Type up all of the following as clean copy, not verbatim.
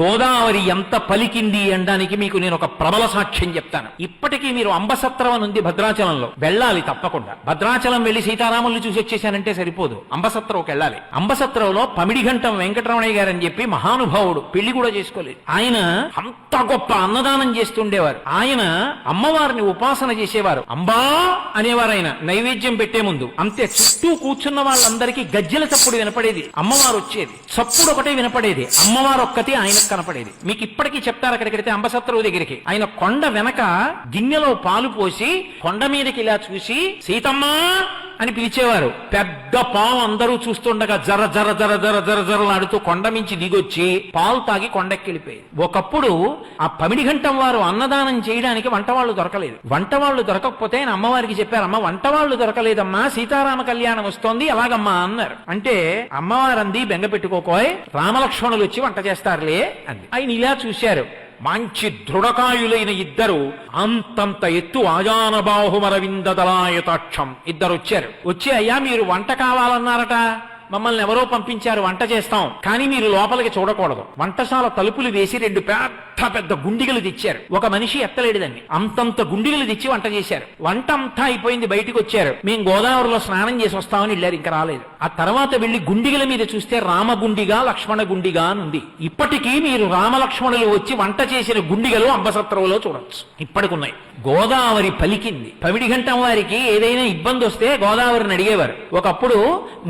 గోదావరి ఎంత పలికింది అనడానికి మీకు నేను ఒక ప్రబల సాక్ష్యం చెప్తాను. ఇప్పటికీ మీరు అంబసత్రం ఉంది భద్రాచలంలో, వెళ్ళాలి తప్పకుండా. భద్రాచలం వెళ్లి సీతారాముల్ని చూసి వచ్చేసానంటే సరిపోదు, అంబసత్రంకి వెళ్ళాలి. అంబసత్రంలో పమిడిఘంటం వెంకటరమణయ్య గారు అని చెప్పి మహానుభావుడు, పెళ్లి కూడా చేసుకోలేదు. ఆయన అంత గొప్ప అన్నదానం చేస్తుండేవారు. ఆయన అమ్మవారిని ఉపాసన చేసేవారు. అంబా అనేవారు. ఆయన నైవేద్యం పెట్టే ముందు అంతే, చుట్టూ కూర్చున్న వాళ్ళందరికీ గజ్జెల చప్పుడు వినపడేది. అమ్మవారు వచ్చేది, చప్పుడు ఒకటే వినపడేది. అమ్మవారు ఒక్కటి ఆయన కనపడేది. మీకు ఇప్పటికీ చెప్తారు, అక్కడికి అంబసత్రవు దగ్గరికి ఆయన కొండ వెనక గిన్నెలో పాలు పోసి కొండ మీదకి ఇలా చూసి సీతమ్మా అని పిలిచేవారు. పెద్ద పాము అందరూ చూస్తుండగా జర జర జర జర జర జరలాడుతూ కొండ మించి దిగొచ్చి పాలు తాగి కొండెక్కిలిపోయేది. ఒకప్పుడు ఆ పమిడిఘంటం వారు అన్నదానం చేయడానికి వంటవాళ్లు దొరకలేదు. వంటవాళ్లు దొరకకపోతే ఆయన అమ్మవారికి చెప్పారు, అమ్మ వంటవాళ్లు దొరకలేదమ్మా, సీతారామ కళ్యాణం వస్తోంది, ఎలాగమ్మా అన్నారు. అంటే అమ్మవారు అంది, బెంగ పెట్టుకోకోయ్, రామలక్ష్మణులు వచ్చి వంట చేస్తారులే అంది. ఆయన ఇలా చూశారు, మంచి దృఢకాయులైన ఇద్దరు, అంతంత ఎత్తు ఆజాన బాహుమరవిందదలాయతాక్షం ఇద్దరు వచ్చారు. వచ్చి, అయ్యా మీరు వంట కావాలన్నారట, మమ్మల్ని ఎవరో పంపించారు, వంట చేస్తాం, కానీ మీరు లోపలికి చూడకూడదు. వంటశాల తలుపులు వేసి 2 పెద్ద పెద్ద గుండిగలు తెచ్చారు. ఒక మనిషి ఎత్తలేడు దాన్ని, అంతంత గుండిగలు తెచ్చి వంట చేశారు. వంట అంతా అయిపోయింది, బయటకు వచ్చారు. మేము గోదావరిలో స్నానం చేసి వస్తామని వెళ్ళారు, ఇంకా రాలేదు. ఆ తర్వాత వెళ్లి గుండిగల మీద చూస్తే రామగుండిగా లక్ష్మణ గుండిగా అని ఉంది. ఇప్పటికీ మీరు రామలక్ష్మణులు వచ్చి వంట చేసిన గుండిగలు అంబసత్రంలో చూడొచ్చు, ఇప్పటికున్నాయి. గోదావరి పలికింది. పమిడిఘంటం వారికి ఏదైనా ఇబ్బంది వస్తే గోదావరిని అడిగేవారు. ఒకప్పుడు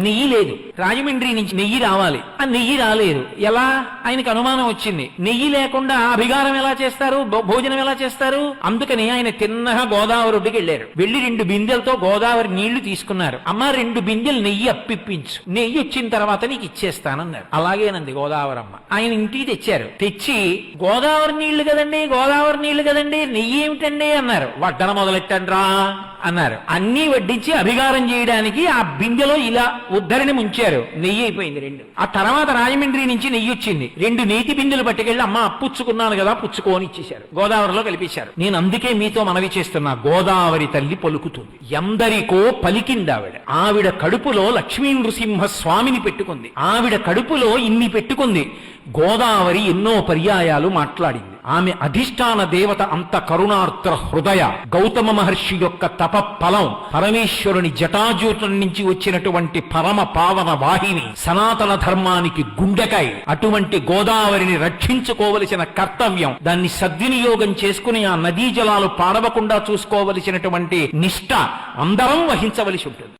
నెయ్యి లేదు, రాజమండ్రి నుంచి నెయ్యి రావాలి, ఆ నెయ్యి రాలేదు. ఎలా? ఆయనకు అనుమానం వచ్చింది, నెయ్యి లేకుండా అభిగారం ఎలా చేస్తారు, భోజనం ఎలా చేస్తారు? అందుకని ఆయన తిన్నగా గోదావరి ఒడ్డుకి వెళ్ళారు. వెళ్లి 2 బిందెలతో గోదావరి నీళ్లు తీసుకున్నారు. అమ్మ 2 బిందెలు నెయ్యి అప్పిప్పించు, నెయ్యి వచ్చిన తర్వాత నీకు ఇచ్చేస్తానన్నారు. అలాగేనంది గోదావరమ్మ. ఆయన ఇంటికి తెచ్చారు. తెచ్చి గోదావరి నీళ్లు కదండి, గోదావరి నీళ్లు కదండి, నెయ్యి ఏమిటండి అన్నారు. వడ్డన మొదలెట్టండ్రా అన్నారు. అన్నీ వడ్డించి అభిగారం చేయడానికి ఆ బిందెలో ఇలా ఉద్ధరిని ముంచారు. నెయ్యి అయిపోయింది 2. ఆ తర్వాత రాజమండ్రి నుంచి నెయ్యి వచ్చింది. 2 నేతి బిందెలు పట్టుకెళ్ళి, అమ్మ అప్పుచ్చుకున్నాను కదా, పుచ్చుకోని ఇచ్చేశారు. గోదావరిలో కలిపేశారు. నేను అందుకే మీతో మనవి చేస్తున్నా, గోదావరి తల్లి పలుకుతుంది. ఎందరికో పలికింది ఆవిడ. ఆవిడ కడుపులో లక్ష్మీ నృసింహ స్వామిని పెట్టుకుంది. ఆవిడ కడుపులో ఇన్ని పెట్టుకుంది. గోదావరి ఎన్నో పర్యాయాలు మాట్లాడింది. ఆమె అధిష్టాన దేవత అంత కరుణార్ద్ర హృదయ, గౌతమ మహర్షి యొక్క తప ఫలం, పరమేశ్వరుని జటాజూటం నుంచి వచ్చినటువంటి పరమ పావన వాహిని, సనాతన ధర్మానికి గుండెకాయ. అటువంటి గోదావరిని రక్షించుకోవలసిన కర్తవ్యం, దాన్ని సద్వినియోగం చేసుకుని ఆ నదీ జలాలు పాడవకుండా చూసుకోవలసినటువంటి నిష్ఠ అందరం వహించవలసి ఉంటుంది.